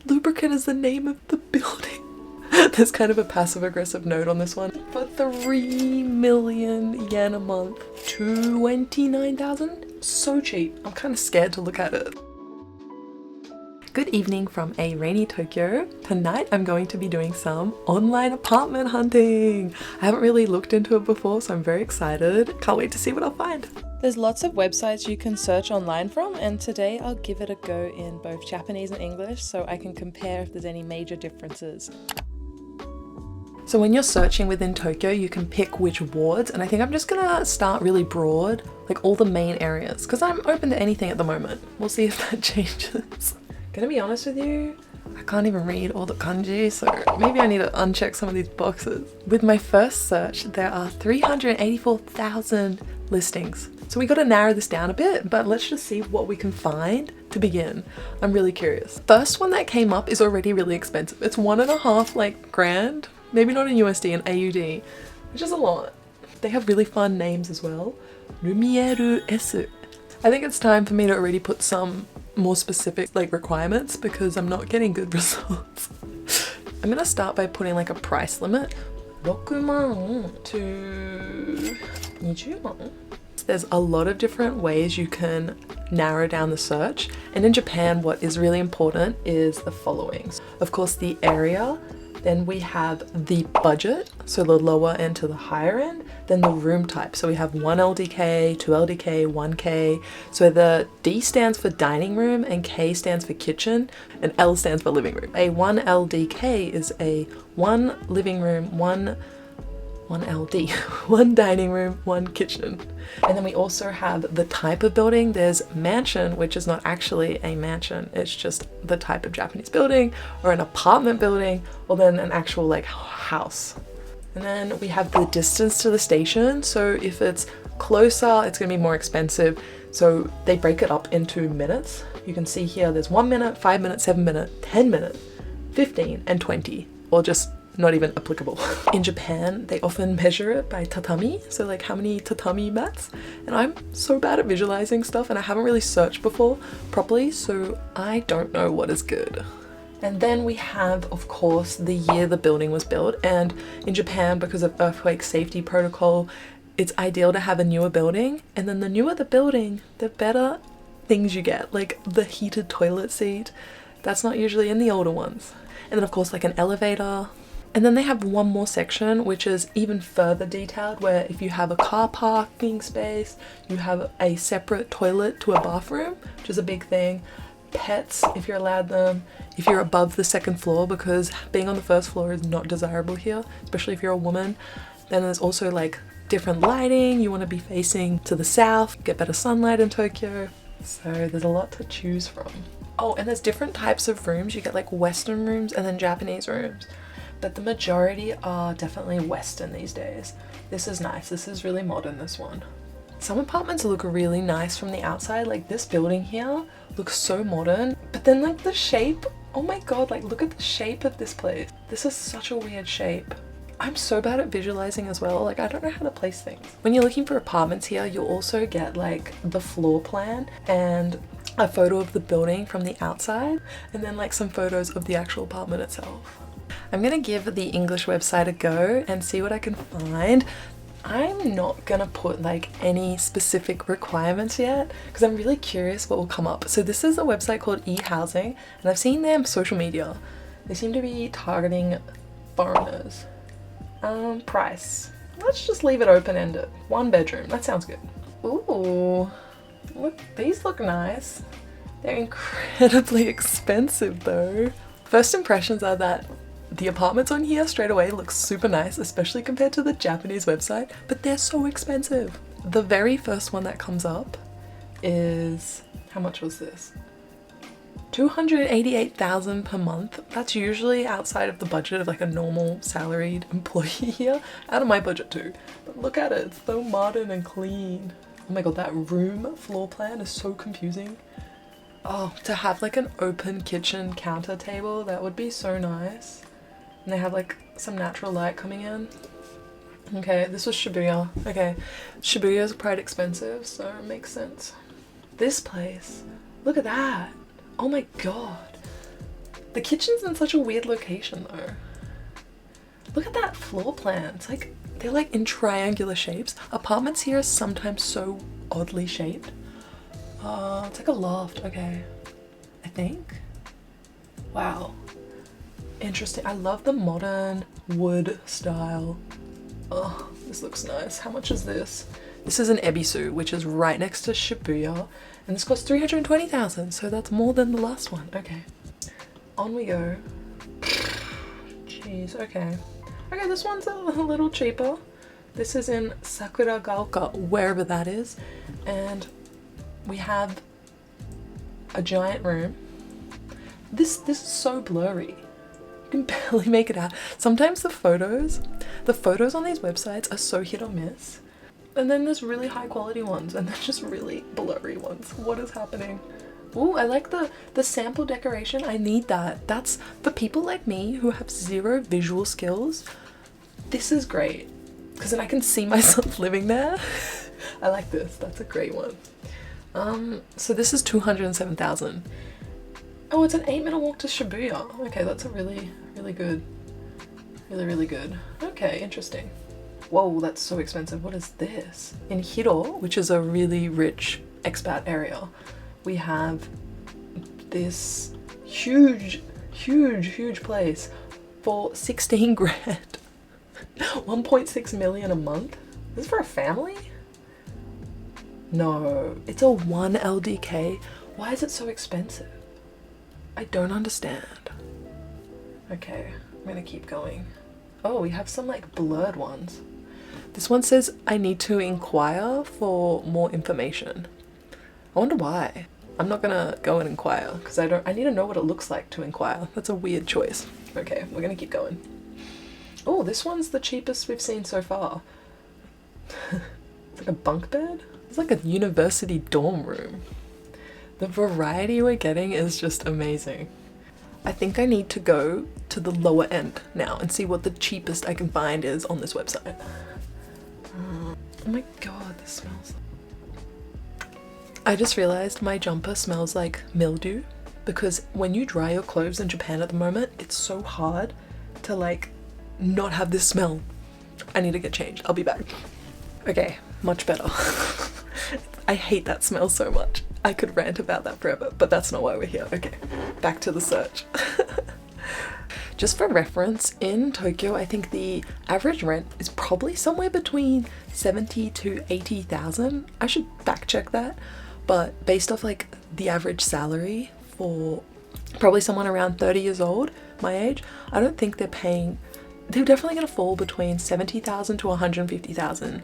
lubricant is the name of the building. There's kind of a passive-aggressive note on this one. For 3 million yen a month, 29,000? So cheap. I'm kind of scared to look at it. Good evening from a rainy Tokyo. Tonight I'm going to be doing some online apartment hunting. I haven't really looked into it before, so I'm very excited. Can't wait to see what I'll find. There's lots of websites you can search online from, and today I'll give it a go in both Japanese and English so I can compare if there's any major differences. So when you're searching within Tokyo, you can pick which wards, and I think I'm just gonna start really broad, like all the main areas, because I'm open to anything at the moment. We'll see if that changes. Gonna be honest with you, I can't even read all the kanji, so maybe I need to uncheck some of these boxes. With my first search, there are 384,000 listings. So we gotta narrow this down a bit, but let's just see what we can find to begin. I'm really curious. First one that came up is already really expensive. It's 1.5 grand, maybe not in USD, in AUD, which is a lot. They have really fun names as well. Rumieru Esu. I think it's time for me to already put some more specific requirements because I'm not getting good results. I'm gonna start by putting a price limit. 6万 to 20万. There's a lot of different ways you can narrow down the search, and in Japan what is really important is the following. Of course, the area, then we have the budget, so the lower end to the higher end, then the room type. So we have 1 LDK, 2 LDK, 1K. So the D stands for dining room and K stands for kitchen and L stands for living room. A 1 LDK is a 1 living room, 1 LD, 1 dining room, 1 kitchen. And then we also have the type of building. There's mansion, which is not actually a mansion. It's just the type of Japanese building, or an apartment building, or then an actual house. And then we have the distance to the station. So if it's closer, it's gonna be more expensive. So they break it up into minutes. You can see here there's 1 minute, 5 minutes, 7 minutes, 10 minutes, 15 and 20, or just not even applicable. In Japan, they often measure it by tatami, so how many tatami mats, and I'm so bad at visualizing stuff and I haven't really searched before properly, so I don't know what is good. And then we have, of course, the year the building was built, and in Japan, because of earthquake safety protocol, it's ideal to have a newer building, and then the newer the building, the better things you get, like the heated toilet seat. That's not usually in the older ones. And then of course an elevator. And then they have one more section which is even further detailed, where if you have a car parking space, you have a separate toilet to a bathroom, which is a big thing. Pets, if you're allowed them, if you're above the 2nd floor, because being on the 1st floor is not desirable here, especially if you're a woman. Then there's also different lighting. You want to be facing to the south, get better sunlight in Tokyo. So there's a lot to choose from. Oh, and there's different types of rooms. You get Western rooms and then Japanese rooms. But the majority are definitely Western these days. This is nice. This is really modern, this one. Some apartments look really nice from the outside. This building here looks so modern. But then the shape, oh my god, look at the shape of this place. This is such a weird shape. I'm so bad at visualizing as well. I don't know how to place things. When you're looking for apartments here, you'll also get the floor plan and a photo of the building from the outside, and then some photos of the actual apartment itself. I'm gonna give the English website a go and see what I can find. I'm not gonna put any specific requirements yet because I'm really curious what will come up. So this is a website called eHousing, and I've seen them on social media. They seem to be targeting foreigners. Price. Let's just leave it open-ended. 1 bedroom. That sounds good. Ooh, look, these look nice. They're incredibly expensive though. First impressions are that the apartments on here straight away look super nice, especially compared to the Japanese website, but they're so expensive. The very first one that comes up is, how much was this? 288,000 per month. That's usually outside of the budget of a normal salaried employee here. Out of my budget too. But look at it, it's so modern and clean. Oh my god, that room floor plan is so confusing. Oh, to have an open kitchen counter table, that would be so nice. And they have some natural light coming in. Okay, this was Shibuya. Okay, Shibuya is quite expensive, so it makes sense. This place, look at that. Oh my god. The kitchen's in such a weird location though. Look at that floor plan. It's like, they're like in triangular shapes. Apartments here are sometimes so oddly shaped. It's like a loft, okay. I think. Wow. Interesting. I love the modern wood style. Oh, this looks nice. How much is this? This is in Ebisu, which is right next to Shibuya, and this costs 320,000, so that's more than the last one. Okay, on we go. Jeez, okay. Okay, this one's a little cheaper. This is in Sakuragaoka, wherever that is, and we have a giant room. This is so blurry. You can barely make it out. Sometimes the photos on these websites are so hit or miss. And then there's really high quality ones and then just really blurry ones. What is happening? Ooh, I like the sample decoration. I need that. That's for people like me who have zero visual skills. This is great because then I can see myself living there. I like this. That's a great one. So this is 207,000. Oh, it's an 8-minute walk to Shibuya. Okay, that's a really good. Really good. Okay, interesting. Whoa, that's so expensive. What is this? In Hiro, which is a really rich expat area, we have this huge place for 16 grand. 1.6 million a month? This is for a family? No, it's a 1 LDK. Why is it so expensive? I don't understand. Okay, I'm gonna keep going. Oh, we have some like blurred ones. This one says I need to inquire for more information. I wonder why. I'm not gonna go and inquire because I need to know what it looks like to inquire. That's a weird choice. Okay, we're gonna keep going. Oh, this one's the cheapest we've seen so far. It's like a bunk bed. It's like a university dorm room. The variety we're getting is just amazing. I think I need to go to the lower end now and see what the cheapest I can find is on this website. Oh my god, this smells. I just realized my jumper smells like mildew because when you dry your clothes in Japan at the moment, it's so hard to like not have this smell. I need to get changed. I'll be back. Okay, much better. I hate that smell so much. I could rant about that forever, but that's not why we're here. Okay, back to the search. Just for reference, in Tokyo, I think the average rent is probably somewhere between 70 to 80,000. I should fact check that, but based off like the average salary for probably someone around 30 years old, my age, I don't think they're definitely gonna fall between 70,000 to 150,000.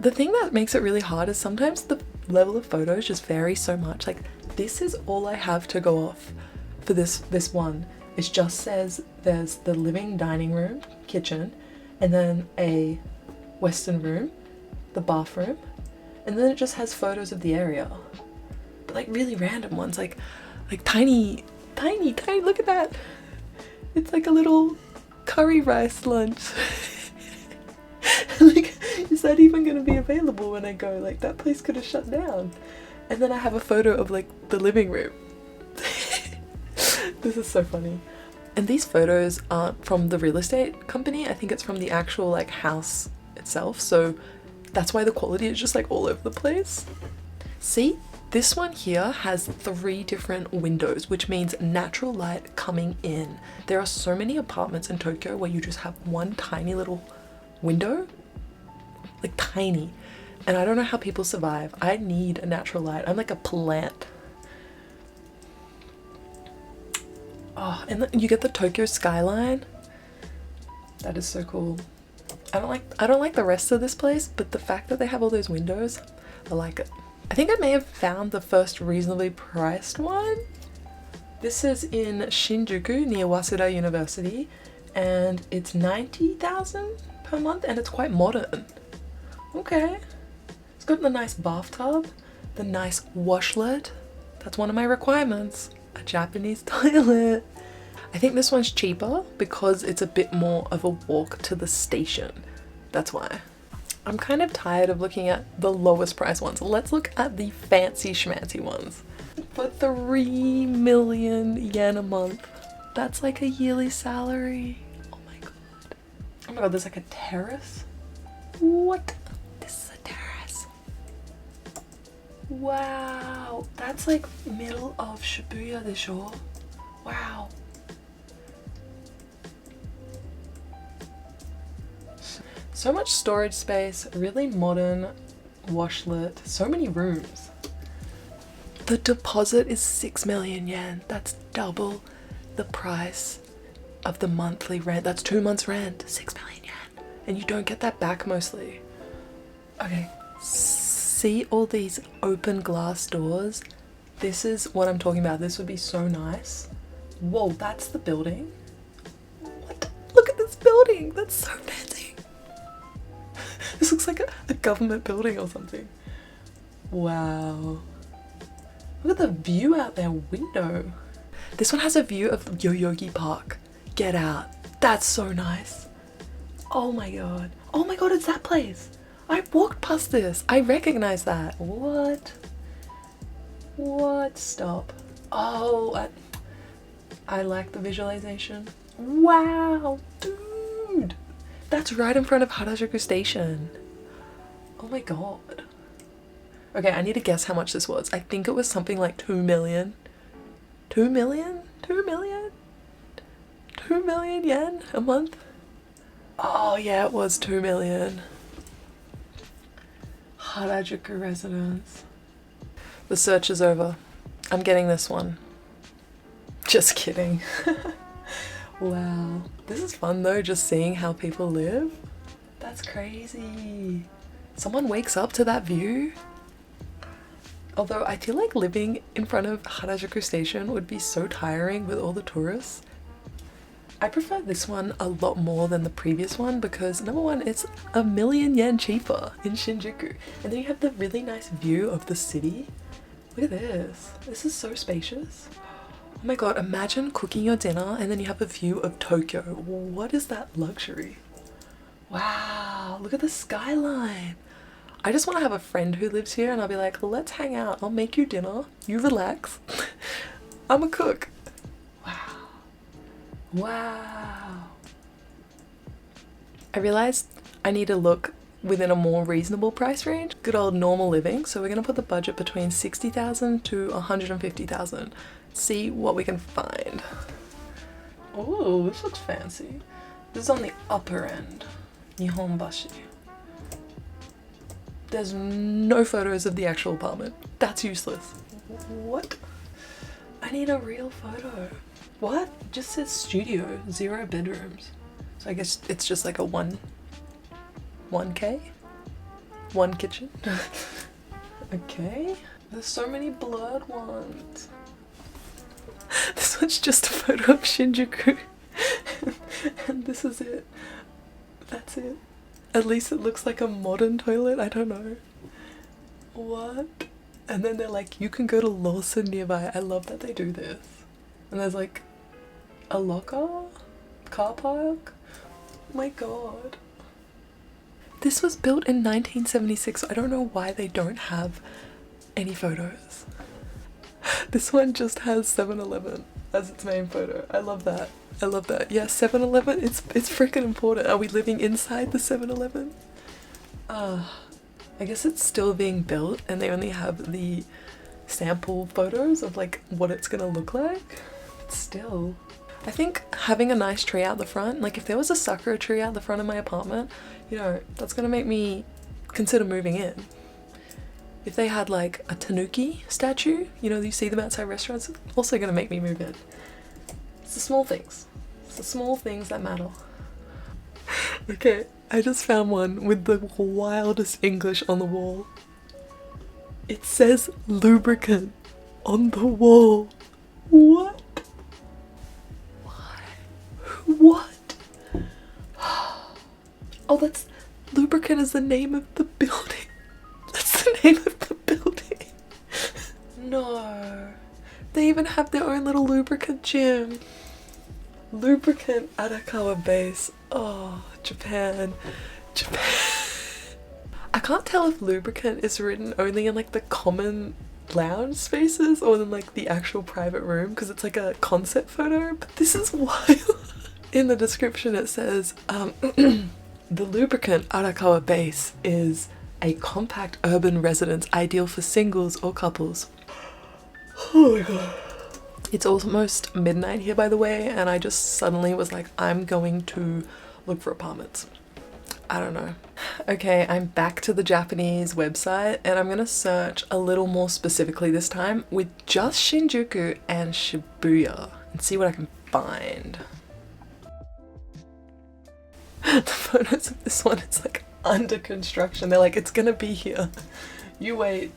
The thing that makes it really hard is sometimes the level of photos just vary so much. Like this is all I have to go off for this one. It just says there's the living dining room, kitchen, and then a western room, the bathroom, and then it just has photos of the area. But like really random ones, like tiny, look at that. It's like a little curry rice lunch. Like, is that even gonna be available when I go? Like, that place could have shut down. And then I have a photo of like the living room. This is so funny. And these photos aren't from the real estate company. I think it's from the actual like house itself. So that's why the quality is just like all over the place. See, this one here has 3 different windows, which means natural light coming in. There are so many apartments in Tokyo where you just have one tiny little window, like tiny, and I don't know how people survive. I need a natural light. I'm like a plant. Oh, and you get the Tokyo skyline. That is so cool. I don't like the rest of this place, but the fact that they have all those windows, I like it. I think I may have found the first reasonably priced one. This is in Shinjuku near Waseda University, and it's 90,000 per month, and it's quite modern. Okay. It's got the nice bathtub, the nice washlet. That's one of my requirements. A Japanese toilet. I think this one's cheaper because it's a bit more of a walk to the station. That's why. I'm kind of tired of looking at the lowest price ones. Let's look at the fancy schmancy ones. For 3 million yen a month. That's like a yearly salary. Oh my god. Oh my god, there's like a terrace? What? This is a terrace. Wow. That's like middle of Shibuya desho. Wow. So much storage space, really modern washlet, so many rooms. The deposit is 6 million yen. That's double the price of the monthly rent. That's 2 months rent, 6 million yen. And you don't get that back mostly. Okay, see all these open glass doors? This is what I'm talking about. This would be so nice. Whoa, that's the building? What? Look at this building. That's so fancy. This looks like a government building or something. Wow. Look at the view out their window. This one has a view of Yoyogi Park. Get out. That's so nice. Oh my god. Oh my god, it's that place. I walked past this. I recognize that. What? What? Stop. Oh, I like the visualization. Wow, dude. That's right in front of Harajuku Station. Oh my god. Okay, I need to guess how much this was. I think it was something like 2 million. 2 million? 2 million? 2 million yen a month? Oh yeah, it was 2 million. Harajuku residence. The search is over. I'm getting this one. Just kidding. Wow. This is fun though, just seeing how people live. That's crazy. Someone wakes up to that view. Although I feel like living in front of Harajuku Station would be so tiring with all the tourists. I prefer this one a lot more than the previous one because number one, it's 1 million yen cheaper in Shinjuku. And then you have the really nice view of the city. Look at this. This is so spacious. Oh my god, imagine cooking your dinner and then you have a view of Tokyo. What is that luxury? Wow, look at the skyline. I just want to have a friend who lives here and I'll be like, let's hang out. I'll make you dinner. You relax. I'm a cook. Wow. Wow. I realized I need to look within a more reasonable price range. Good old normal living. So we're going to put the budget between 60,000 to 150,000. See what we can find. Oh, this looks fancy. This is on the upper end. Nihonbashi. There's no photos of the actual apartment. That's useless. What? I need a real photo. What? It just says studio, 0 bedrooms. So I guess it's just like a 1K? 1 kitchen? Okay. There's so many blurred ones. This one's just a photo of Shinjuku. And this is it. That's it. At least it looks like a modern toilet, I don't know. What? And then they're like, you can go to Lawson nearby. I love that they do this. And there's like a locker? Car park? Oh my god. This was built in 1976. I don't know why they don't have any photos. This one just has 7-Eleven as its main photo. I love that. I love that. Yeah, 7-Eleven, it's freaking important. Are we living inside the 7-Eleven? I guess it's still being built and they only have the sample photos of like what it's gonna look like. But still. I think having a nice tree out the front, like if there was a sakura tree out the front of my apartment, you know, that's gonna make me consider moving in. If they had like a tanuki statue, you know, you see them outside restaurants, it's also gonna make me move in. It's the small things. It's the small things that matter. Okay, I just found one with the wildest English on the wall. It says lubricant on the wall. What? Why? What? Oh, that's lubricant is the name of the building. That's the name of the building. No. They even have their own little lubricant gym. Lubricant Arakawa base. Oh, Japan. Japan. I can't tell if lubricant is written only in like the common lounge spaces or in like the actual private room, because it's like a concept photo, but this is wild. In the description it says, the lubricant Arakawa base is a compact urban residence ideal for singles or couples. Oh my god. It's almost midnight here, by the way, and I just suddenly was like, I'm going to look for apartments. I don't know. Okay, I'm back to the Japanese website and I'm gonna search a little more specifically this time with just Shinjuku and Shibuya and see what I can find. The photos of this one, it's like under construction. They're like, it's gonna be here. You wait.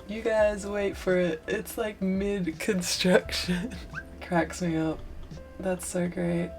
You guys wait for it. It's like mid-construction. Cracks me up. That's so great.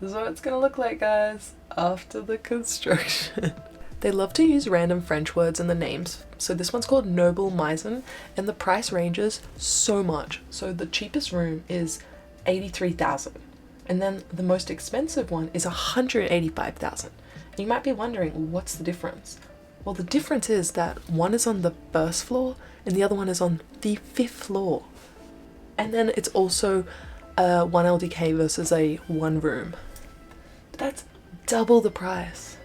This is what it's gonna look like, guys, after the construction. They love to use random French words in the names. So this one's called Noble Maison, and the price ranges so much. So the cheapest room is 83,000, and then the most expensive one is 185,000. You might be wondering, what's the difference? Well, the difference is that one is on the first floor and the other one is on the 5th floor. And then it's also a 1 LDK versus a 1 room. But that's double the price.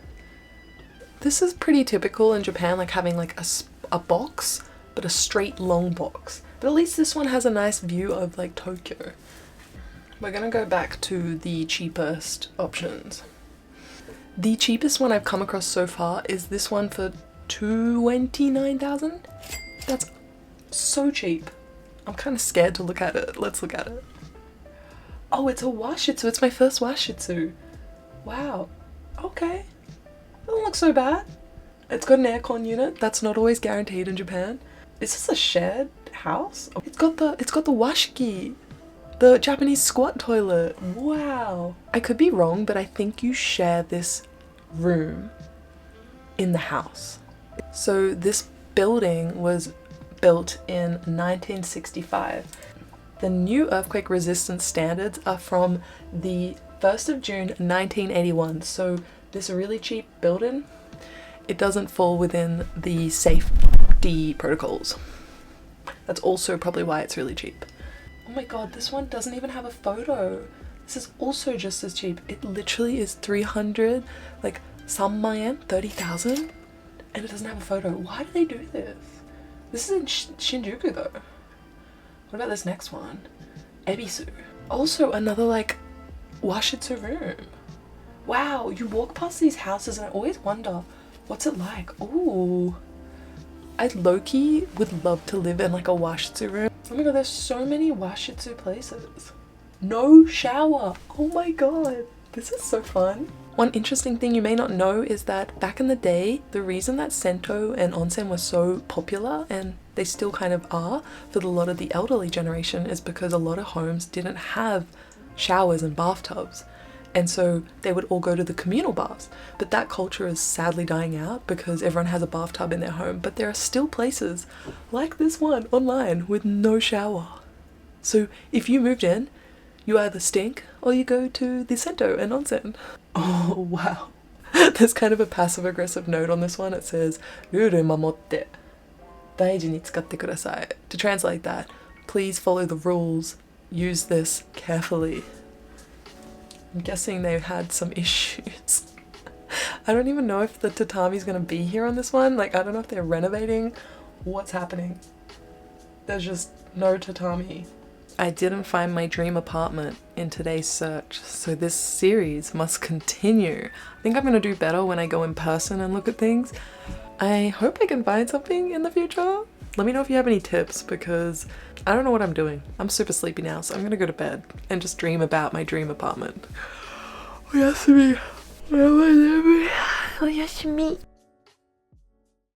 This is pretty typical in Japan, like having like a box, but a straight long box. But at least this one has a nice view of like Tokyo. We're gonna go back to the cheapest options. The cheapest one I've come across so far is this one for 29,000. That's so cheap. I'm kind of scared to look at it. Let's look at it. Oh, it's a washitsu. It's my first washitsu. Wow. Okay. Doesn't look so bad. It's got an aircon unit. That's not always guaranteed in Japan. Is this a shared house? Oh, it's got the washiki. The Japanese squat toilet. Wow. I could be wrong, but I think you share this room in the house. So this building was built in 1965. The new earthquake resistance standards are from the 1st of June 1981. So this really cheap building, it doesn't fall within the safety protocols. That's also probably why it's really cheap. Oh my god, this one doesn't even have a photo. This is also just as cheap. It literally is 300, like 3,000,000, 30,000, and it doesn't have a photo. Why do they do this? This is in Shinjuku though. What about this next one? Ebisu. Also another like washitsu room. Wow, you walk past these houses and I always wonder, what's it like? Ooh. I low-key would love to live in like a washitsu room. Oh my god, there's so many washitsu places. No shower. Oh my god, this is so fun. One interesting thing you may not know is that back in the day, the reason that sento and onsen were so popular, and they still kind of are for a lot of the elderly generation, is because a lot of homes didn't have showers and bathtubs. And so they would all go to the communal baths. But that culture is sadly dying out because everyone has a bathtub in their home. But there are still places like this one online with no shower. So if you moved in, you either stink or you go to the sento and onsen. Oh wow. There's kind of a passive aggressive note on this one. It says, "Ruru mamotte, daiji ni tsukatte kudasai." To translate that, please follow the rules. Use this carefully. I'm guessing they've had some issues. I don't even know if the tatami's gonna be here on this one. Like, I don't know if they're renovating. What's happening? There's just no tatami. I didn't find my dream apartment in today's search, so this series must continue. I think I'm gonna do better when I go in person and look at things. I hope I can find something in the future. Let me know if you have any tips, because I don't know what I'm doing. I'm super sleepy now, so I'm gonna go to bed and just dream about my dream apartment. Oyasumi. Oyasumi.